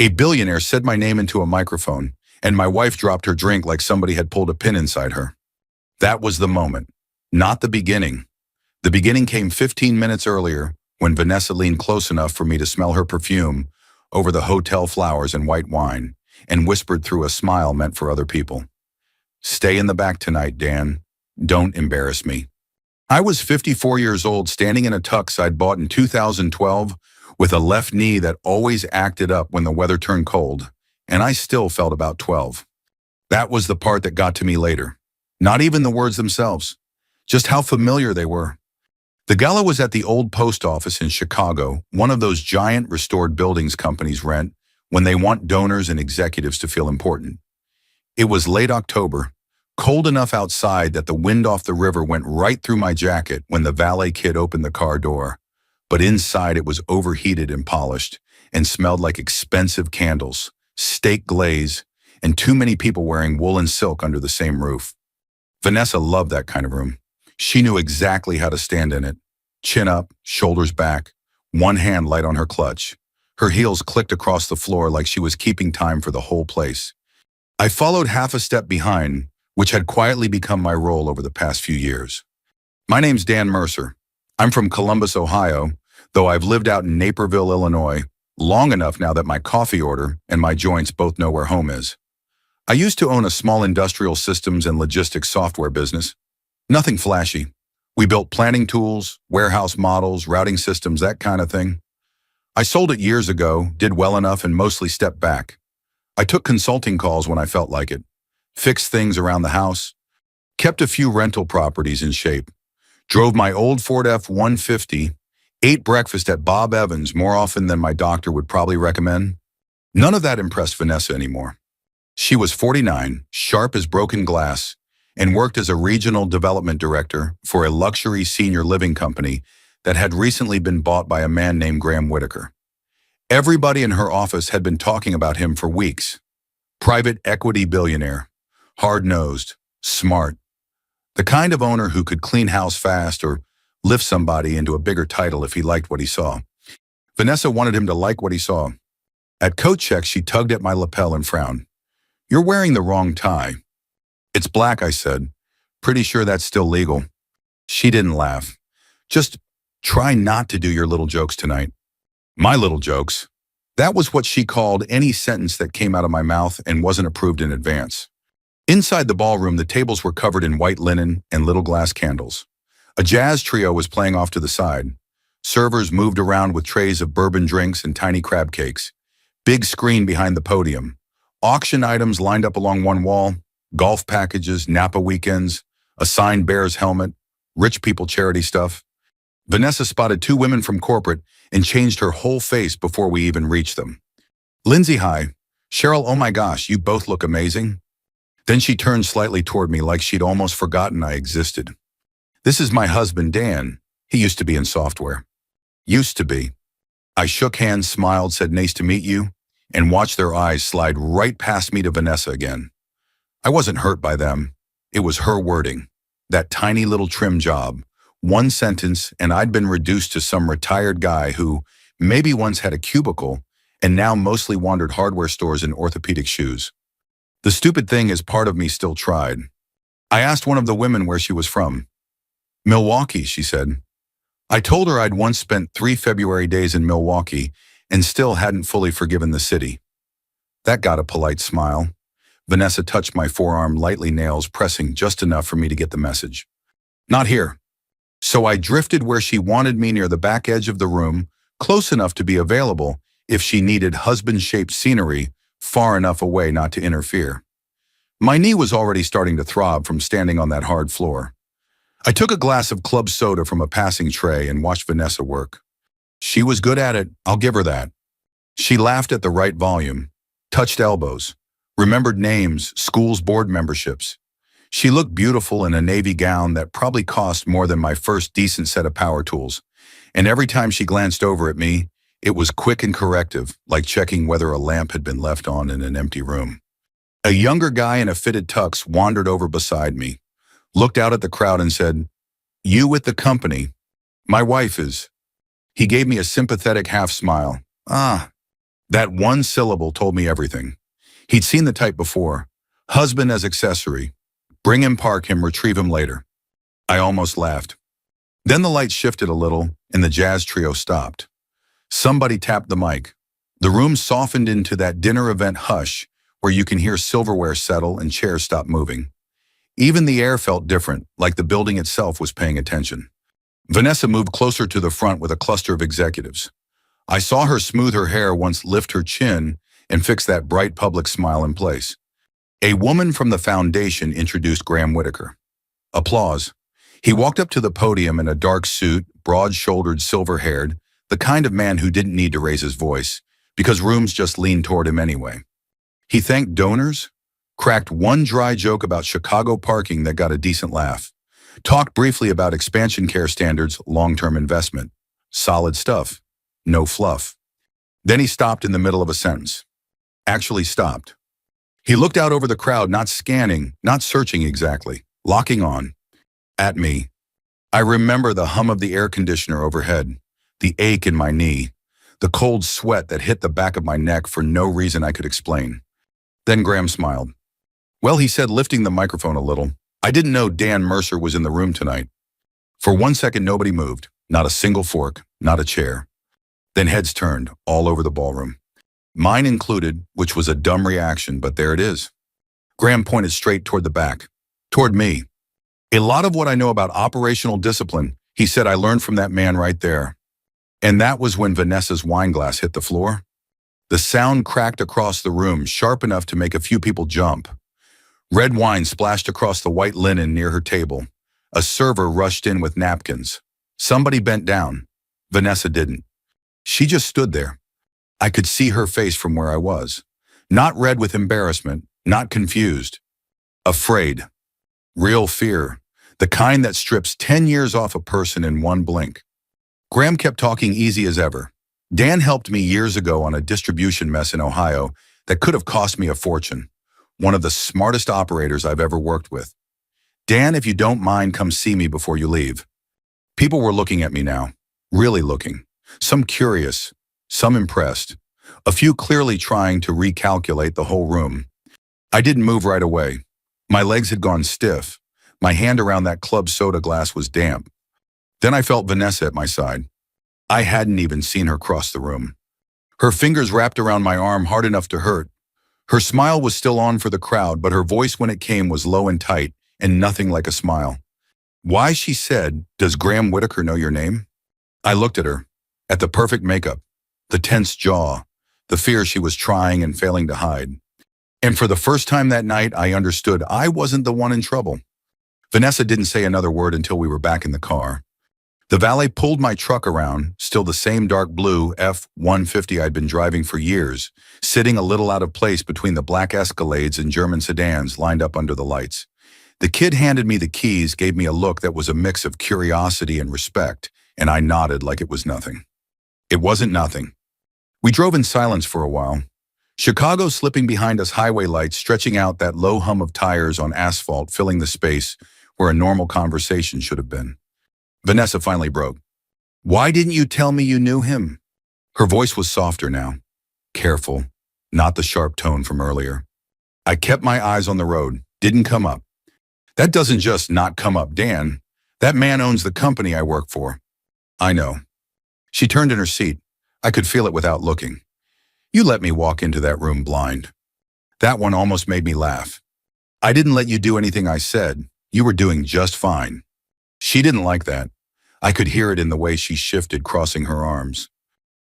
A billionaire said my name into a microphone, and my wife dropped her drink like somebody had pulled a pin inside her. That was the moment, not the beginning. The beginning came 15 minutes earlier when Vanessa leaned close enough for me to smell her perfume over the hotel flowers and white wine and whispered through a smile meant for other people. "Stay in the back tonight, Dan. Don't embarrass me." I was 54 years old, standing in a tux I'd bought in 2012 with a left knee that always acted up when the weather turned cold, and I still felt about 12. That was the part that got to me later. Not even the words themselves, just how familiar they were. The gala was at the old post office in Chicago, one of those giant restored buildings companies rent when they want donors and executives to feel important. It was late October, cold enough outside that the wind off the river went right through my jacket when the valet kid opened the car door. But inside it was overheated and polished and smelled like expensive candles, steak glaze, and too many people wearing wool and silk under the same roof. Vanessa loved that kind of room. She knew exactly how to stand in it. Chin up, shoulders back, one hand light on her clutch. Her heels clicked across the floor like she was keeping time for the whole place. I followed half a step behind, which had quietly become my role over the past few years. "My name's Dan Mercer. I'm from Columbus, Ohio, though I've lived out in Naperville, Illinois, long enough now that my coffee order and my joints both know where home is. I used to own a small industrial systems and logistics software business. Nothing flashy. We built planning tools, warehouse models, routing systems, that kind of thing. I sold it years ago, did well enough, and mostly stepped back. I took consulting calls when I felt like it, fixed things around the house, kept a few rental properties in shape, drove my old Ford F-150, ate breakfast at Bob Evans more often than my doctor would probably recommend. None of that impressed Vanessa anymore. She was 49, sharp as broken glass, and worked as a regional development director for a luxury senior living company that had recently been bought by a man named Graham Whitaker. Everybody in her office had been talking about him for weeks. Private equity billionaire, hard-nosed, smart, the kind of owner who could clean house fast or lift somebody into a bigger title if he liked what he saw. Vanessa wanted him to like what he saw. At coat check, she tugged at my lapel and frowned. "You're wearing the wrong tie." "It's black," I said. "Pretty sure that's still legal." She didn't laugh. "Just try not to do your little jokes tonight." My little jokes. That was what she called any sentence that came out of my mouth and wasn't approved in advance. Inside the ballroom, the tables were covered in white linen and little glass candles. A jazz trio was playing off to the side. Servers moved around with trays of bourbon drinks and tiny crab cakes. Big screen behind the podium. Auction items lined up along one wall. Golf packages, Napa weekends, a signed Bears helmet, rich people charity stuff. Vanessa spotted two women from corporate and changed her whole face before we even reached them. "Lindsay, hi. Cheryl, oh my gosh, you both look amazing." Then she turned slightly toward me like she'd almost forgotten I existed. "This is my husband, Dan. He used to be in software." Used to be. I shook hands, smiled, said nice to meet you, and watched their eyes slide right past me to Vanessa again. I wasn't hurt by them. It was her wording. That tiny little trim job. One sentence, and I'd been reduced to some retired guy who maybe once had a cubicle and now mostly wandered hardware stores in orthopedic shoes. The stupid thing is part of me still tried. I asked one of the women where she was from. "Milwaukee," she said. I told her I'd once spent 3 February days in Milwaukee and still hadn't fully forgiven the city. That got a polite smile. Vanessa touched my forearm, lightly, nails pressing just enough for me to get the message. "Not here." So I drifted where she wanted me, near the back edge of the room, close enough to be available if she needed husband-shaped scenery, far enough away not to interfere. My knee was already starting to throb from standing on that hard floor. I took a glass of club soda from a passing tray and watched Vanessa work. She was good at it, I'll give her that. She laughed at the right volume, touched elbows, remembered names, schools' board memberships. She looked beautiful in a navy gown that probably cost more than my first decent set of power tools, and every time she glanced over at me, it was quick and corrective, like checking whether a lamp had been left on in an empty room. A younger guy in a fitted tux wandered over beside me, looked out at the crowd and said, "You with the company? My wife is." He gave me a sympathetic half smile. "Ah." That one syllable told me everything. He'd seen the type before. Husband as accessory. Bring him, park him, retrieve him later. I almost laughed. Then the lights shifted a little, and the jazz trio stopped. Somebody tapped the mic. The room softened into that dinner event hush where you can hear silverware settle and chairs stop moving. Even the air felt different, like the building itself was paying attention. Vanessa moved closer to the front with a cluster of executives. I saw her smooth her hair once, lift her chin, and fix that bright public smile in place. A woman from the foundation introduced Graham Whitaker. Applause. He walked up to the podium in a dark suit, broad-shouldered, silver-haired, the kind of man who didn't need to raise his voice, because rooms just leaned toward him anyway. He thanked donors, cracked one dry joke about Chicago parking that got a decent laugh, talked briefly about expansion care standards, long-term investment. Solid stuff. No fluff. Then he stopped in the middle of a sentence. Actually stopped. He looked out over the crowd, not scanning, not searching exactly, locking on. At me. I remember the hum of the air conditioner overhead, the ache in my knee, the cold sweat that hit the back of my neck for no reason I could explain. Then Graham smiled. Well, he said, lifting the microphone a little, I didn't know Dan Mercer was in the room tonight. For 1 second, nobody moved, not a single fork, not a chair. Then heads turned all over the ballroom. Mine included, which was a dumb reaction, but there it is. Graham pointed straight toward the back, toward me. A lot of what I know about operational discipline, he said, I learned from that man right there. And that was when Vanessa's wine glass hit the floor. The sound cracked across the room, sharp enough to make a few people jump. Red wine splashed across the white linen near her table. A server rushed in with napkins. Somebody bent down. Vanessa didn't. She just stood there. I could see her face from where I was. Not red with embarrassment, not confused. Afraid. Real fear. The kind that strips 10 years off a person in one blink. Graham kept talking easy as ever. Dan helped me years ago on a distribution mess in Ohio that could have cost me a fortune. One of the smartest operators I've ever worked with. Dan, if you don't mind, come see me before you leave. People were looking at me now. Really looking. Some curious, some impressed. A few clearly trying to recalculate the whole room. I didn't move right away. My legs had gone stiff. My hand around that club soda glass was damp. Then I felt Vanessa at my side. I hadn't even seen her cross the room. Her fingers wrapped around my arm hard enough to hurt. Her smile was still on for the crowd, but her voice when it came was low and tight and nothing like a smile. Why, she said, does Graham Whitaker know your name? I looked at her, at the perfect makeup, the tense jaw, the fear she was trying and failing to hide. And for the first time that night, I understood I wasn't the one in trouble. Vanessa didn't say another word until we were back in the car. The valet pulled my truck around, still the same dark blue F-150 I'd been driving for years, sitting a little out of place between the black Escalades and German sedans lined up under the lights. The kid handed me the keys, gave me a look that was a mix of curiosity and respect, and I nodded like it was nothing. It wasn't nothing. We drove in silence for a while. Chicago slipping behind us, highway lights stretching out, that low hum of tires on asphalt filling the space where a normal conversation should have been. Vanessa finally broke. Why didn't you tell me you knew him? Her voice was softer now. Careful, not the sharp tone from earlier. I kept my eyes on the road, didn't come up. That doesn't just not come up, Dan. That man owns the company I work for. I know. She turned in her seat. I could feel it without looking. You let me walk into that room blind. That one almost made me laugh. I didn't let you do anything I said. You were doing just fine. She didn't like that. I could hear it in the way she shifted, crossing her arms.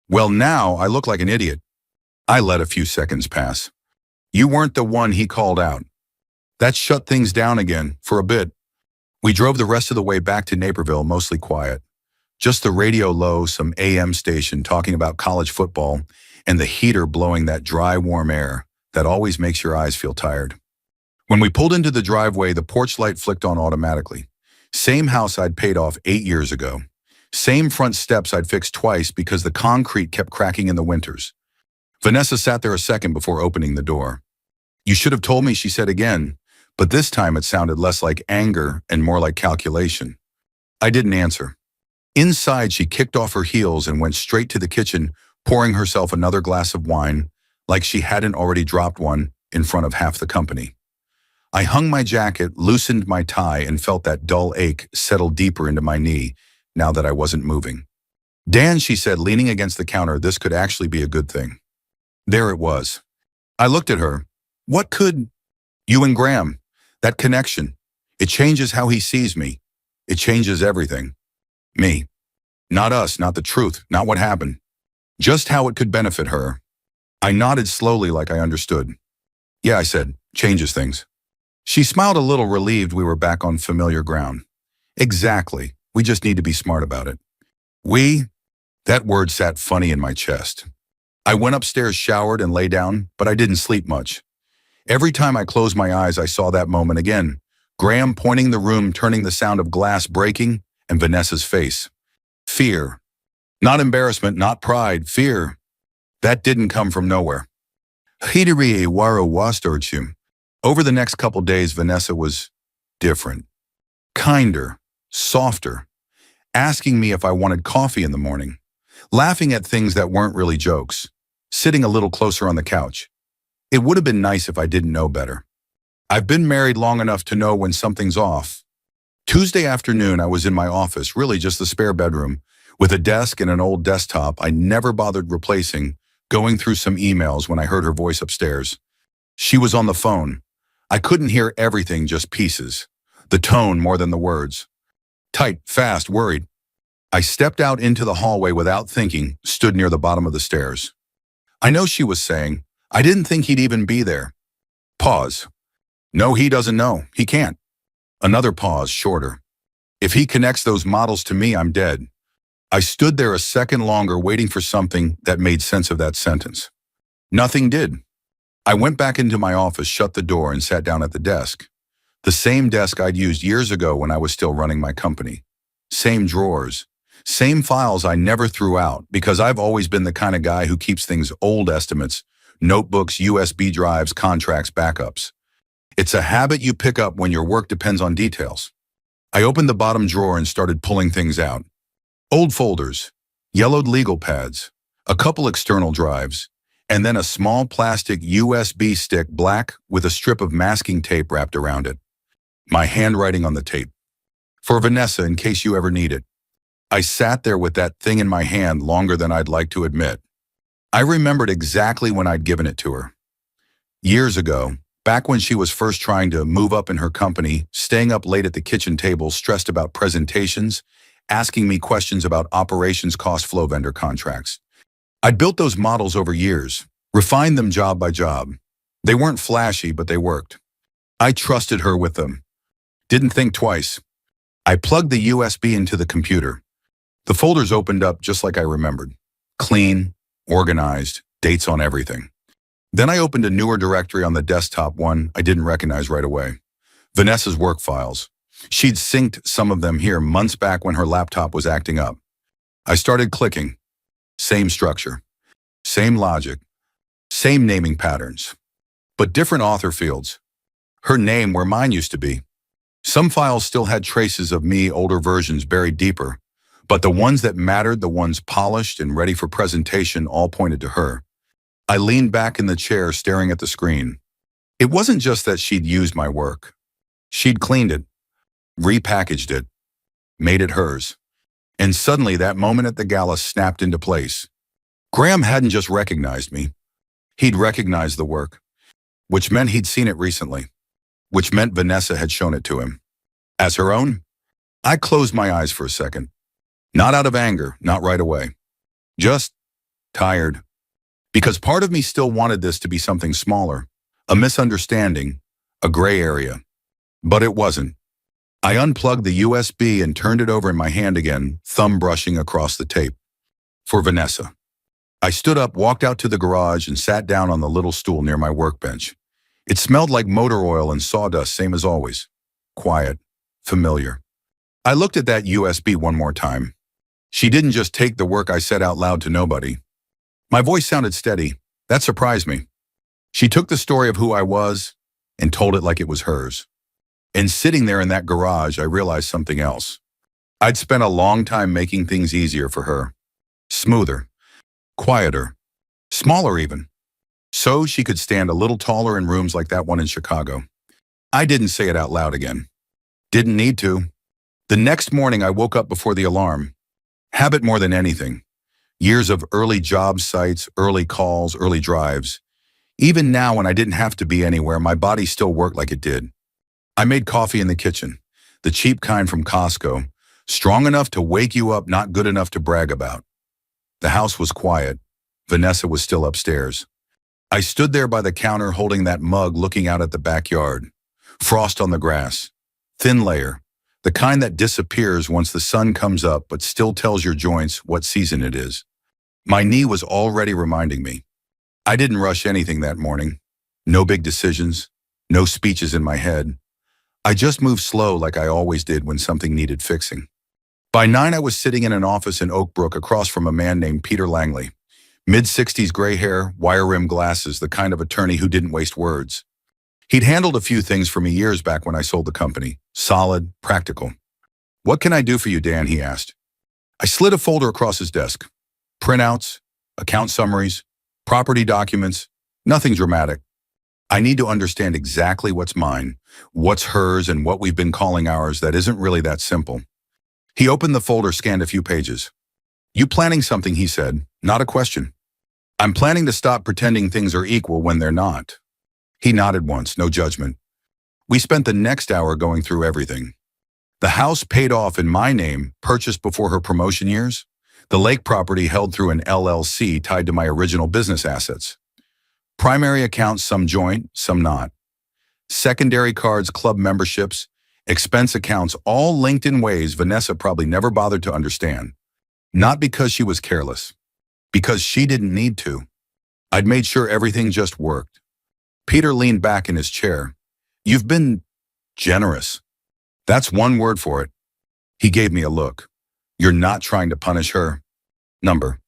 Well, now I look like an idiot. I let a few seconds pass. You weren't the one he called out. That shut things down again, for a bit. We drove the rest of the way back to Naperville, mostly quiet. Just the radio low, some AM station talking about college football, and the heater blowing that dry, warm air that always makes your eyes feel tired. When we pulled into the driveway, the porch light flicked on automatically. Same house I'd paid off 8 years ago. Same front steps I'd fixed twice because the concrete kept cracking in the winters. Vanessa sat there a second before opening the door. You should have told me, she said again, but this time it sounded less like anger and more like calculation. I didn't answer. Inside, she kicked off her heels and went straight to the kitchen, pouring herself another glass of wine like she hadn't already dropped one in front of half the company. I hung my jacket, loosened my tie, and felt that dull ache settle deeper into my knee now that I wasn't moving. Dan, she said, leaning against the counter, this could actually be a good thing. There it was. I looked at her. What could... You and Graham. That connection. It changes how he sees me. It changes everything. Me. Not us, not the truth, not what happened. Just how it could benefit her. I nodded slowly like I understood. Yeah, I said, changes things. She smiled a little, relieved we were back on familiar ground. Exactly. We just need to be smart about it. We? That word sat funny in my chest. I went upstairs, showered, and lay down, but I didn't sleep much. Every time I closed my eyes, I saw that moment again. Graham pointing the room, turning the sound of glass breaking, and Vanessa's face. Fear. Not embarrassment, not pride, fear. That didn't come from nowhere. Hidiri waro wastorchum. Over the next couple days, Vanessa was different. Kinder, softer, asking me if I wanted coffee in the morning, laughing at things that weren't really jokes, sitting a little closer on the couch. It would have been nice if I didn't know better. I've been married long enough to know when something's off. Tuesday afternoon, I was in my office, really just the spare bedroom, with a desk and an old desktop I never bothered replacing, going through some emails when I heard her voice upstairs. She was on the phone. I couldn't hear everything, just pieces. The tone more than the words. Tight, fast, worried. I stepped out into the hallway without thinking, stood near the bottom of the stairs. I know she was saying, I didn't think he'd even be there. Pause. No, he doesn't know. He can't. Another pause, shorter. If he connects those models to me, I'm dead. I stood there a second longer, waiting for something that made sense of that sentence. Nothing did. I went back into my office, shut the door, and sat down at the desk. The same desk I'd used years ago when I was still running my company. Same drawers. Same files I never threw out, because I've always been the kind of guy who keeps things, old estimates, notebooks, USB drives, contracts, backups. It's a habit you pick up when your work depends on details. I opened the bottom drawer and started pulling things out. Old folders, yellowed legal pads, a couple external drives, and then a small plastic USB stick, black, with a strip of masking tape wrapped around it. My handwriting on the tape. For Vanessa, in case you ever need it. I sat there with that thing in my hand longer than I'd like to admit. I remembered exactly when I'd given it to her. Years ago, back when she was first trying to move up in her company, staying up late at the kitchen table, stressed about presentations, asking me questions about operations, cost flow, vendor contracts. I'd built those models over years, refined them job by job. They weren't flashy, but they worked. I trusted her with them. Didn't think twice. I plugged the USB into the computer. The folders opened up just like I remembered. Clean, organized, dates on everything. Then I opened a newer directory on the desktop, one I didn't recognize right away. Vanessa's work files. She'd synced some of them here months back when her laptop was acting up. I started clicking. Same structure. Same logic. Same naming patterns. But different author fields. Her name where mine used to be. Some files still had traces of me, older versions buried deeper. But the ones that mattered, the ones polished and ready for presentation, all pointed to her. I leaned back in the chair, staring at the screen. It wasn't just that she'd used my work. She'd cleaned it, repackaged it, made it hers. And suddenly that moment at the gala snapped into place. Graham hadn't just recognized me. He'd recognized the work, which meant he'd seen it recently, which meant Vanessa had shown it to him. As her own? I closed my eyes for a second. Not out of anger, not right away. Just tired. Because part of me still wanted this to be something smaller, a misunderstanding, a gray area. But it wasn't. I unplugged the USB and turned it over in my hand again, thumb brushing across the tape. For Vanessa. I stood up, walked out to the garage, and sat down on the little stool near my workbench. It smelled like motor oil and sawdust, same as always. Quiet, familiar. I looked at that USB one more time. She didn't just take the work I said out loud to nobody. My voice sounded steady. That surprised me. She took the story of who I was and told it like it was hers. And sitting there in that garage, I realized something else. I'd spent a long time making things easier for her. Smoother. quieter, smaller even, so she could stand a little taller in rooms like that one in Chicago. I didn't say it out loud again. Didn't need to. The next morning I woke up before the alarm. Habit more than anything. Years of early job sites, early calls, early drives. Even now when I didn't have to be anywhere, my body still worked like it did. I made coffee in the kitchen, the cheap kind from Costco, strong enough to wake you up, not good enough to brag about. The house was quiet. Vanessa was still upstairs. I stood there by the counter holding that mug looking out at the backyard. Frost on the grass. Thin layer. The kind that disappears once the sun comes up but still tells your joints what season it is. My knee was already reminding me. I didn't rush anything that morning. No big decisions. No speeches in my head. I just moved slow like I always did when something needed fixing. By 9, I was sitting in an office in Oak Brook across from a man named Peter Langley. Mid-60s gray hair, wire-rimmed glasses, the kind of attorney who didn't waste words. He'd handled a few things for me years back when I sold the company. Solid, practical. "What can I do for you, Dan?" he asked. I slid a folder across his desk. Printouts, account summaries, property documents, nothing dramatic. I need to understand exactly what's mine, what's hers, and what we've been calling ours that isn't really that simple. He opened the folder, scanned a few pages. "You planning something?" he said, not a question. "I'm planning to stop pretending things are equal when they're not." He nodded once, no judgment. We spent the next hour going through everything. The house paid off in my name, purchased before her promotion years. The lake property held through an LLC tied to my original business assets. Primary accounts, some joint, some not. Secondary cards, club memberships, expense accounts, all linked in ways Vanessa probably never bothered to understand. Not because she was careless, because she didn't need to. I'd made sure everything just worked. Peter leaned back in his chair. "You've been generous. That's one word for it." He gave me a look. "You're not trying to punish her." Number.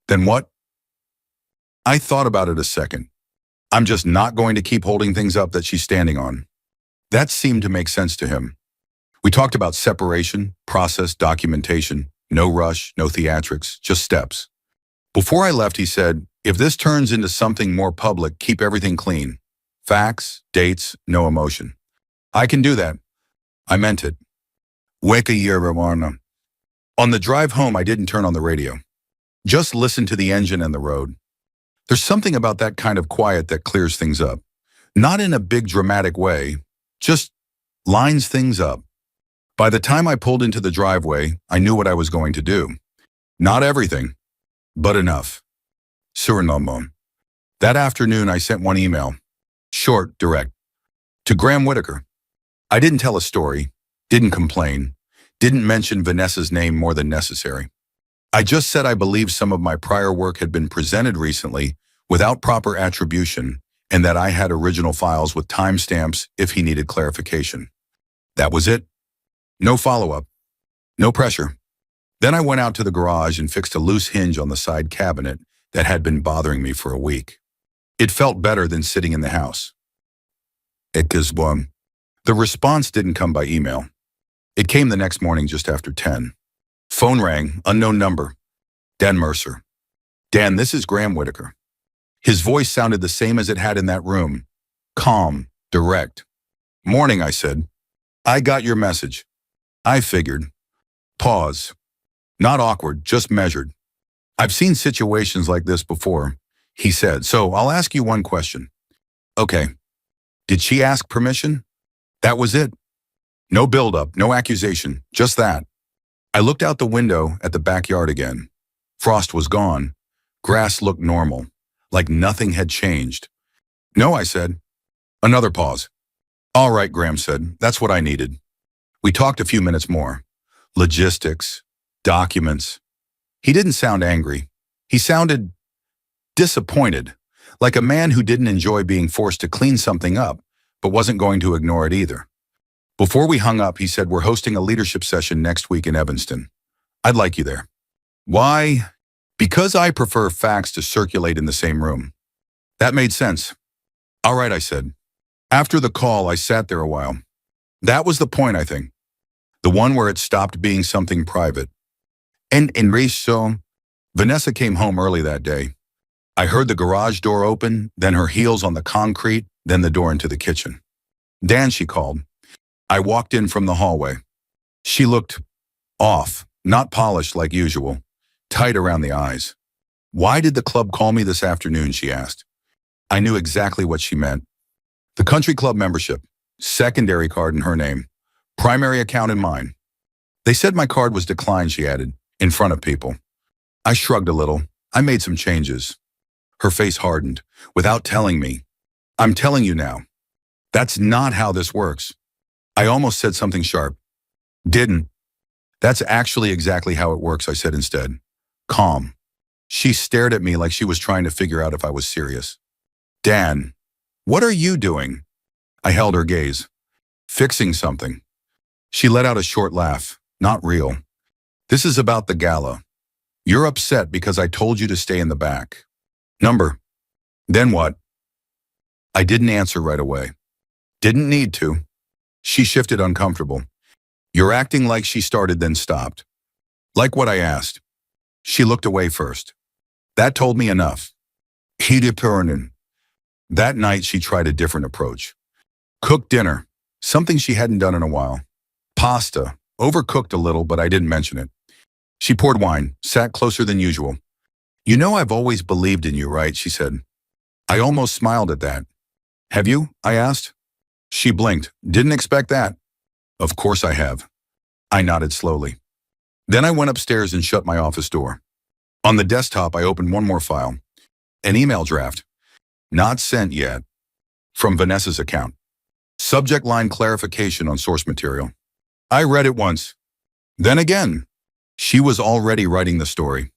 "Then what?" I thought about it a second. "I'm just not going to keep holding things up that she's standing on." That seemed to make sense to him. We talked about separation, process, documentation, no rush, no theatrics, just steps. Before I left, he said, "If this turns into something more public, keep everything clean. Facts, dates, no emotion." I can do that. I meant it. Wake a year, Ramona. On the drive home, I didn't turn on the radio. Just listened to the engine and the road. There's something about that kind of quiet that clears things up. Not in a big dramatic way, just lines things up. By the time I pulled into the driveway, I knew what I was going to do. Not everything, but enough. Suriname. That afternoon, I sent one email. Short, direct. To Graham Whitaker. I didn't tell a story, didn't complain, didn't mention Vanessa's name more than necessary. I just said I believed some of my prior work had been presented recently without proper attribution and that I had original files with timestamps if he needed clarification. That was it. No follow-up. No pressure. Then I went out to the garage and fixed a loose hinge on the side cabinet that had been bothering me for a week. It felt better than sitting in the house. The response didn't come by email. It came the next morning just after 10. Phone rang, unknown number. Dan Mercer. "Dan, this is Graham Whitaker." His voice sounded the same as it had in that room. Calm, direct. "Morning," I said. "I got your message." I figured. Pause. Not awkward, just measured. "I've seen situations like this before," he said, "so I'll ask you one question." "Okay. Did she ask permission?" That was it. No buildup, no accusation, just that. I looked out the window at the backyard again. Frost was gone. Grass looked normal, like nothing had changed. "No," I said. Another pause. "All right," Graham said. "That's what I needed." We talked a few minutes more. Logistics, documents. He didn't sound angry. He sounded disappointed, like a man who didn't enjoy being forced to clean something up, but wasn't going to ignore it either. Before we hung up, he said, "We're hosting a leadership session next week in Evanston. I'd like you there." Why? Because I prefer facts to circulate in the same room. That made sense. "All right," I said. After the call, I sat there a while. That was the point, I think. The one where it stopped being something private. And in race, so Vanessa came home early that day. I heard the garage door open, then her heels on the concrete, then the door into the kitchen. Dan, she called. I walked in from the hallway. She looked off, not polished like usual, tight around the eyes. Why did the club call me this afternoon, she asked. I knew exactly what she meant. The country club membership, secondary card in her name, primary account in mine. They said my card was declined, she added, in front of people. I shrugged a little. I made some changes. Her face hardened. Without telling me. I'm telling you now. That's not how this works. I almost said something sharp. Didn't. That's actually exactly how it works, I said instead. Calm. She stared at me like she was trying to figure out if I was serious. Dan, what are you doing? I held her gaze. Fixing something. She let out a short laugh. Not real. This is about the gala. You're upset because I told you to stay in the back. Number. Then what? I didn't answer right away. Didn't need to. She shifted uncomfortable. You're acting like she started then stopped. Like what I asked. She looked away first. That told me enough. Hede. That night she tried a different approach. Cooked dinner. Something she hadn't done in a while. Pasta. Overcooked a little, but I didn't mention it. She poured wine, sat closer than usual. You know I've always believed in you, right? She said. I almost smiled at that. Have you? I asked. She blinked. Didn't expect that. Of course I have. I nodded slowly. Then I went upstairs and shut my office door. On the desktop, I opened one more file. An email draft. Not sent yet. From Vanessa's account. Subject line clarification on source material. I read it once. Then again. She was already writing the story.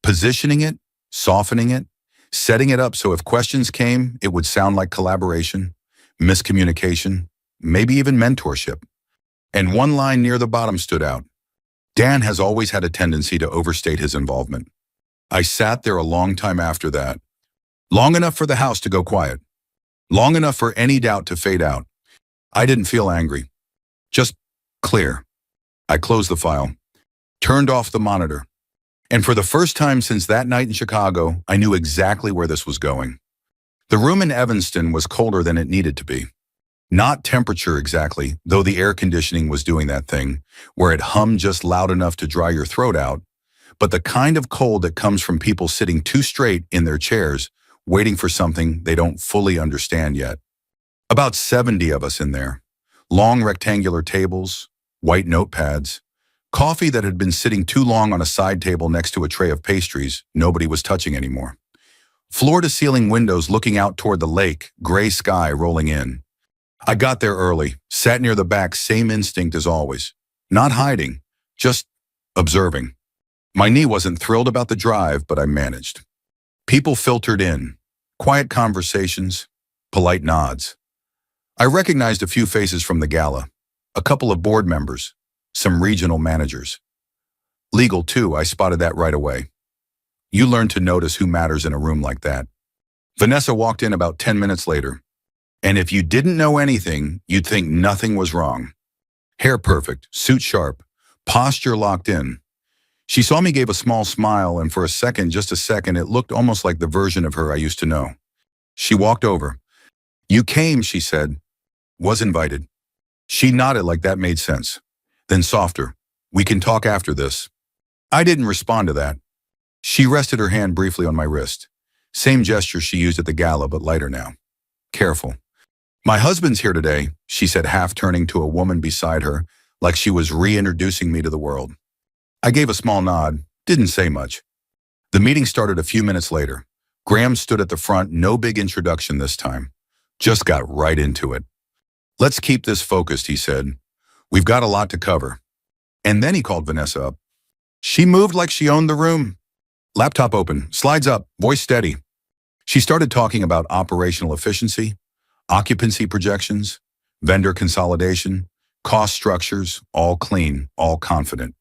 Positioning it, softening it, setting it up so if questions came, it would sound like collaboration, miscommunication, maybe even mentorship. And one line near the bottom stood out. Dan has always had a tendency to overstate his involvement. I sat there a long time after that. Long enough for the house to go quiet. Long enough for any doubt to fade out. I didn't feel angry. Just clear. I closed the file. Turned off the monitor. And for the first time since that night in Chicago, I knew exactly where this was going. The room in Evanston was colder than it needed to be. Not temperature exactly, though the air conditioning was doing that thing, where it hummed just loud enough to dry your throat out, but the kind of cold that comes from people sitting too straight in their chairs, waiting for something they don't fully understand yet. About 70 of us in there. Long rectangular tables, white notepads, coffee that had been sitting too long on a side table next to a tray of pastries nobody was touching anymore. Floor-to-ceiling windows looking out toward the lake, gray sky rolling in. I got there early, sat near the back, same instinct as always. Not hiding, just observing. My knee wasn't thrilled about the drive, but I managed. People filtered in, quiet conversations, polite nods. I recognized a few faces from the gala, a couple of board members, some regional managers. Legal too, I spotted that right away. You learn to notice who matters in a room like that. Vanessa walked in about 10 minutes later. And if you didn't know anything, you'd think nothing was wrong. Hair perfect, suit sharp, posture locked in. She saw me, gave a small smile, and for a second, just a second, it looked almost like the version of her I used to know. She walked over. You came, she said. Was invited. She nodded like that made sense. Then softer. We can talk after this. I didn't respond to that. She rested her hand briefly on my wrist. Same gesture she used at the gala, but lighter now. Careful. My husband's here today, she said, half turning to a woman beside her, like she was reintroducing me to the world. I gave a small nod, didn't say much. The meeting started a few minutes later. Graham stood at the front, no big introduction this time. Just got right into it. Let's keep this focused, he said. We've got a lot to cover. And then he called Vanessa up. She moved like she owned the room. Laptop open, slides up, voice steady. She started talking about operational efficiency, occupancy projections, vendor consolidation, cost structures, all clean, all confident,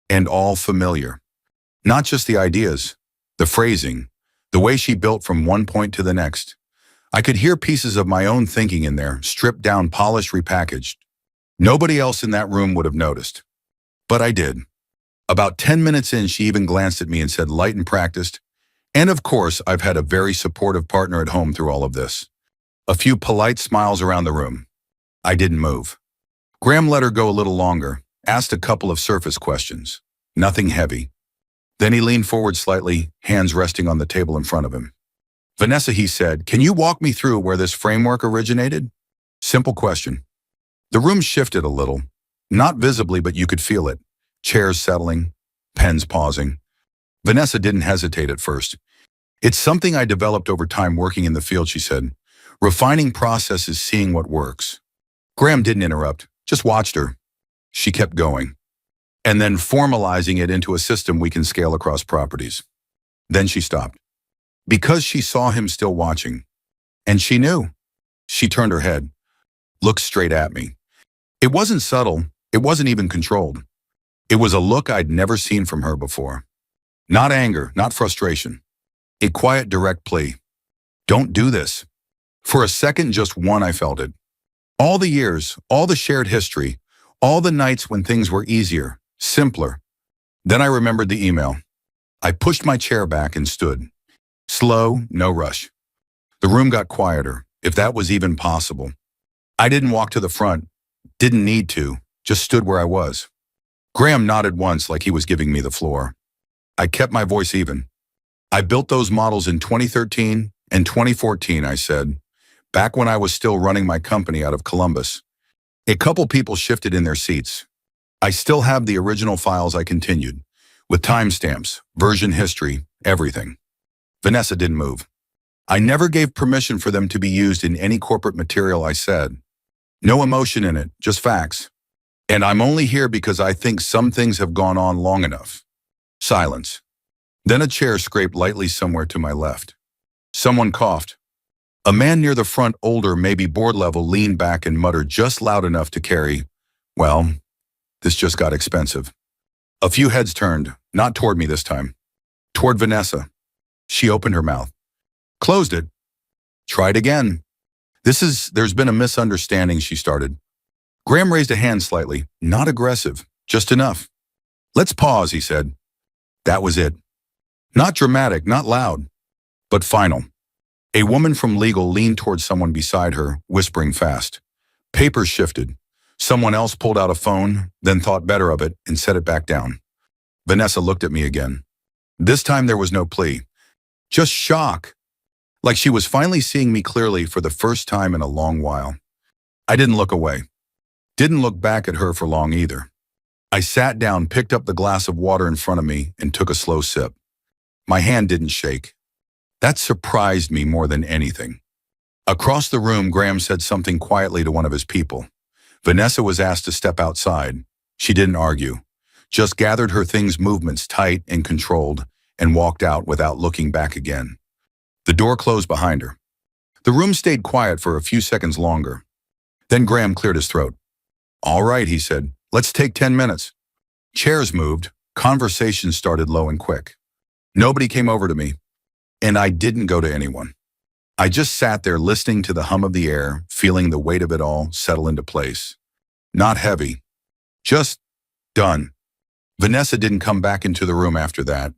and all familiar. Not just the ideas, the phrasing, the way she built from one point to the next. I could hear pieces of my own thinking in there, stripped down, polished, repackaged. Nobody else in that room would have noticed. But I did. About 10 minutes in, she even glanced at me and said, light and practiced. And of course, I've had a very supportive partner at home through all of this. A few polite smiles around the room. I didn't move. Graham let her go a little longer, asked a couple of surface questions. Nothing heavy. Then he leaned forward slightly, hands resting on the table in front of him. Vanessa, he said, can you walk me through where this framework originated? Simple question. The room shifted a little. Not visibly, but you could feel it. Chairs settling, pens pausing. Vanessa didn't hesitate at first. It's something I developed over time working in the field, she said. Refining process is seeing what works. Graham didn't interrupt, just watched her. She kept going. And then formalizing it into a system we can scale across properties. Then she stopped. Because she saw him still watching. And she knew. She turned her head, looked straight at me. It wasn't subtle, it wasn't even controlled. It was a look I'd never seen from her before. Not anger, not frustration. A quiet, direct plea. Don't do this. For a second, just one, I felt it. All the years, all the shared history, all the nights when things were easier, simpler. Then I remembered the email. I pushed my chair back and stood. Slow, no rush. The room got quieter, if that was even possible. I didn't walk to the front, didn't need to, just stood where I was. Graham nodded once like he was giving me the floor. I kept my voice even. I built those models in 2013 and 2014, I said, back when I was still running my company out of Columbus. A couple people shifted in their seats. I still have the original files. I continued, with timestamps, version history, everything. Vanessa didn't move. I never gave permission for them to be used in any corporate material, I said. No emotion in it, just facts. And I'm only here because I think some things have gone on long enough. Silence. Then a chair scraped lightly somewhere to my left. Someone coughed. A man near the front, older, maybe board level, leaned back and muttered just loud enough to carry, well, this just got expensive. A few heads turned, not toward me this time. Toward Vanessa. She opened her mouth. Closed it. Tried again. There's been a misunderstanding, she started. Graham raised a hand slightly, not aggressive, just enough. Let's pause, he said. That was it. Not dramatic, not loud, but final. A woman from legal leaned towards someone beside her, whispering fast. Papers shifted. Someone else pulled out a phone, then thought better of it and set it back down. Vanessa looked at me again. This time there was no plea. Just shock. Like she was finally seeing me clearly for the first time in a long while. I didn't look away. Didn't look back at her for long either. I sat down, picked up the glass of water in front of me, and took a slow sip. My hand didn't shake. That surprised me more than anything. Across the room, Graham said something quietly to one of his people. Vanessa was asked to step outside. She didn't argue, just gathered her things, movements tight and controlled, and walked out without looking back again. The door closed behind her. The room stayed quiet for a few seconds longer. Then Graham cleared his throat. All right, he said, let's take 10 minutes. Chairs moved. Conversation started low and quick. Nobody came over to me, and I didn't go to anyone. I just sat there listening to the hum of the air, feeling the weight of it all settle into place. Not heavy, just done. Vanessa didn't come back into the room after that.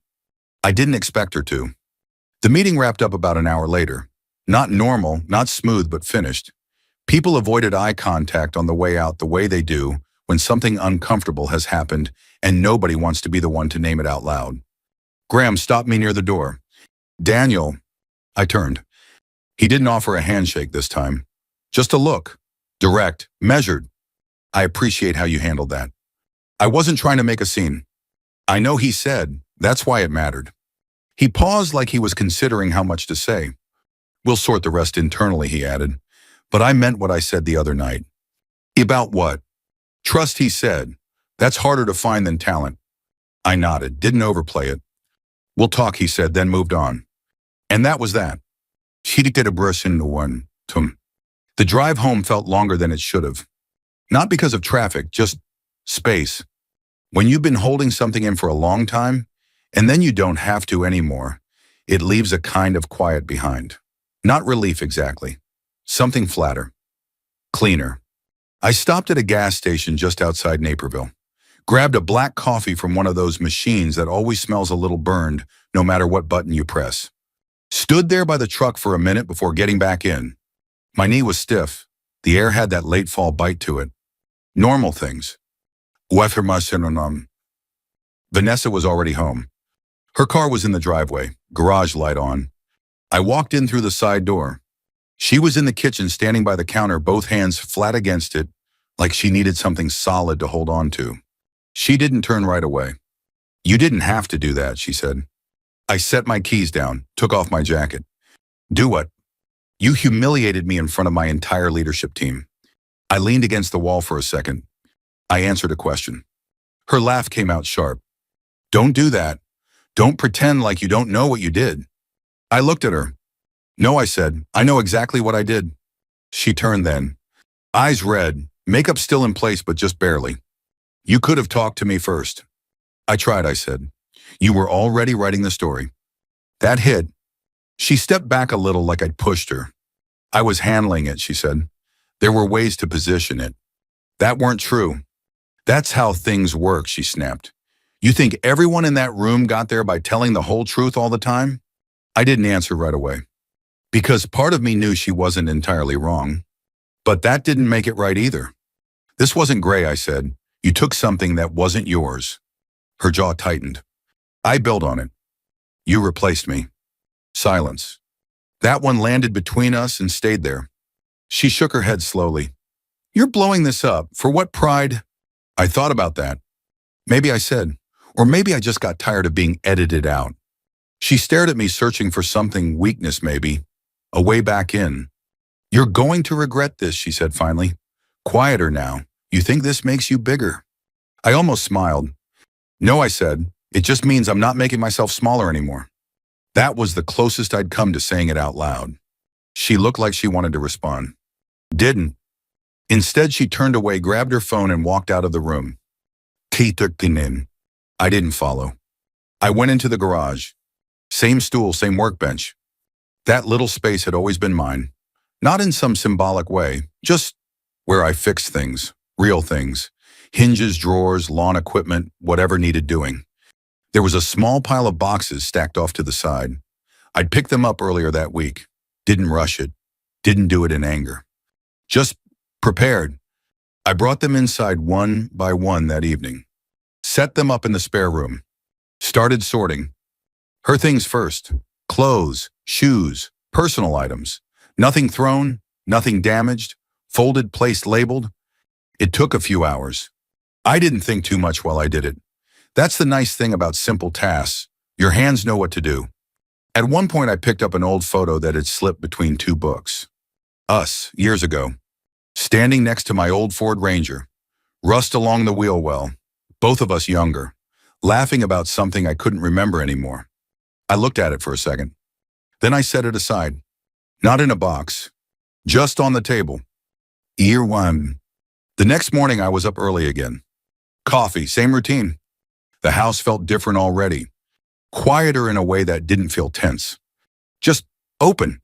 I didn't expect her to. The meeting wrapped up about an hour later. Not normal, not smooth, but finished. People avoided eye contact on the way out the way they do when something uncomfortable has happened and nobody wants to be the one to name it out loud. Graham stopped me near the door. Daniel, I turned. He didn't offer a handshake this time. Just a look. Direct, measured. I appreciate how you handled that. I wasn't trying to make a scene. I know, he said. That's why it mattered. He paused like he was considering how much to say. We'll sort the rest internally, he added. But I meant what I said the other night. About what? Trust, he said. That's harder to find than talent. I nodded, didn't overplay it. We'll talk, he said, then moved on. And that was that. The drive home felt longer than it should have. Not because of traffic, just space. When you've been holding something in for a long time, and then you don't have to anymore, it leaves a kind of quiet behind. Not relief exactly. Something flatter. Cleaner. I stopped at a gas station just outside Naperville. Grabbed a black coffee from one of those machines that always smells a little burned no matter what button you press. Stood there by the truck for a minute before getting back in. My knee was stiff. The air had that late fall bite to it. Normal things. Vanessa was already home. Her car was in the driveway, garage light on. I walked in through the side door. She was in the kitchen standing by the counter, both hands flat against it, like she needed something solid to hold on to. She didn't turn right away. "You didn't have to do that," she said. I set my keys down, took off my jacket. "Do what?" "You humiliated me in front of my entire leadership team." I leaned against the wall for a second. I answered a question. Her laugh came out sharp. "Don't do that. Don't pretend like you don't know what you did." I looked at her. "No," I said. "I know exactly what I did." She turned then. Eyes red, makeup still in place but just barely. "You could have talked to me first." "I tried," I said. "You were already writing the story." That hit. She stepped back a little like I'd pushed her. "I was handling it," she said. "There were ways to position it." "That weren't true." "That's how things work," she snapped. "You think everyone in that room got there by telling the whole truth all the time?" I didn't answer right away, because part of me knew she wasn't entirely wrong. But that didn't make it right either. "This wasn't gray," I said. "You took something that wasn't yours." Her jaw tightened. "I built on it." "You replaced me." Silence. That one landed between us and stayed there. She shook her head slowly. "You're blowing this up. For what pride?" I thought about that. Maybe I said, or maybe I just got tired of being edited out. She stared at me, searching for something, weakness maybe, a way back in. "You're going to regret this," she said finally. "Quieter now. You think this makes you bigger." I almost smiled. "No," I said. "It just means I'm not making myself smaller anymore." That was the closest I'd come to saying it out loud. She looked like she wanted to respond. Didn't. Instead, she turned away, grabbed her phone, and walked out of the room. I didn't follow. I went into the garage. Same stool, same workbench. That little space had always been mine. Not in some symbolic way, just where I fixed things, real things. Hinges, drawers, lawn equipment, whatever needed doing. There was a small pile of boxes stacked off to the side. I'd picked them up earlier that week. Didn't rush it. Didn't do it in anger. Just prepared. I brought them inside one by one that evening. Set them up in the spare room. Started sorting. Her things first. Clothes, shoes, personal items. Nothing thrown, nothing damaged, folded, placed, labeled. It took a few hours. I didn't think too much while I did it. That's the nice thing about simple tasks. Your hands know what to do. At one point, I picked up an old photo that had slipped between two books. Us, years ago. Standing next to my old Ford Ranger. Rust along the wheel well. Both of us younger. Laughing about something I couldn't remember anymore. I looked at it for a second. Then I set it aside. Not in a box. Just on the table. Year one. The next morning, I was up early again. Coffee, same routine. The house felt different already. Quieter in a way that didn't feel tense. Just open.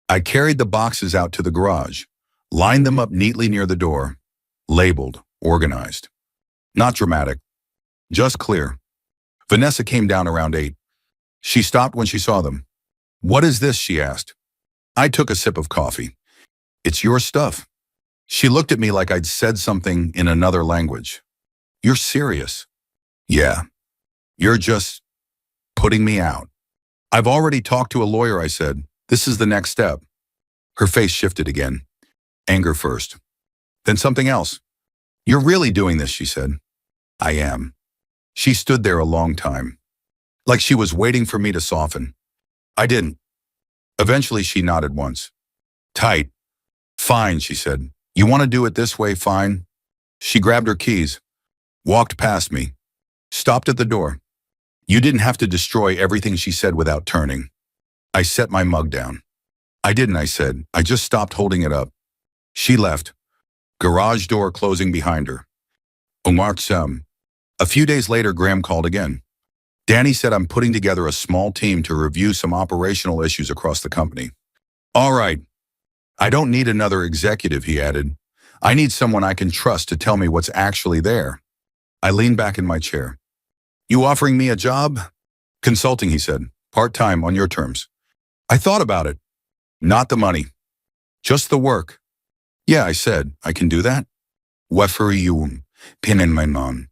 I carried the boxes out to the garage. Lined them up neatly near the door. Labeled, organized. Not dramatic. Just clear. Vanessa came down around 8. She stopped when she saw them. "What is this?" she asked. I took a sip of coffee. "It's your stuff." She looked at me like I'd said something in another language. "You're serious?" "Yeah. You're just putting me out." "I've already talked to a lawyer," I said. "This is the next step." Her face shifted again. Anger first. Then something else. "You're really doing this," she said. "I am." She stood there a long time, like she was waiting for me to soften. I didn't. Eventually, she nodded once. Tight. "Fine," she said. "You want to do it this way, fine." She grabbed her keys, walked past me, stopped at the door. "You didn't have to destroy everything," she said without turning. I set my mug down. "I didn't," I said. "I just stopped holding it up." She left, garage door closing behind her. A few days later, Graham called again. "Danny said I'm putting together a small team to review some operational issues across the company." "All right. I don't need another executive," he added. "I need someone I can trust to tell me what's actually there." I leaned back in my chair. You offering me a job? Consulting, he said. Part-time on your terms. I thought about it. Not the money. Just the work. Yeah, I said, I can do that. Weferi you, pin in my mom.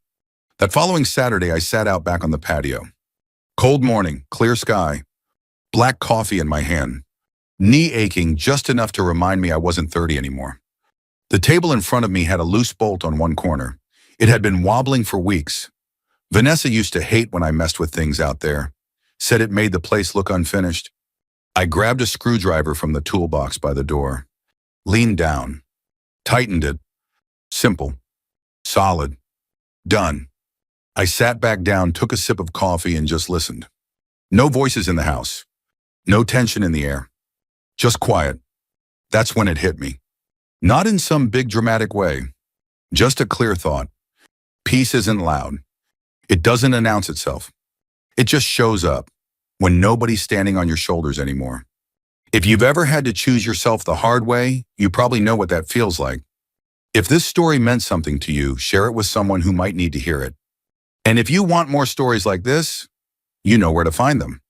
That following Saturday, I sat out back on the patio. Cold morning, clear sky, black coffee in my hand, knee aching just enough to remind me I wasn't 30 anymore. The table in front of me had a loose bolt on one corner. It had been wobbling for weeks. Vanessa used to hate when I messed with things out there, said it made the place look unfinished. I grabbed a screwdriver from the toolbox by the door, leaned down, tightened it. Simple, solid, done. I sat back down, took a sip of coffee, and just listened. No voices in the house, no tension in the air, just quiet. That's when it hit me. Not in some big dramatic way, just a clear thought. Peace isn't loud. It doesn't announce itself. It just shows up when nobody's standing on your shoulders anymore. If you've ever had to choose yourself the hard way, you probably know what that feels like. If this story meant something to you, share it with someone who might need to hear it. And if you want more stories like this, you know where to find them.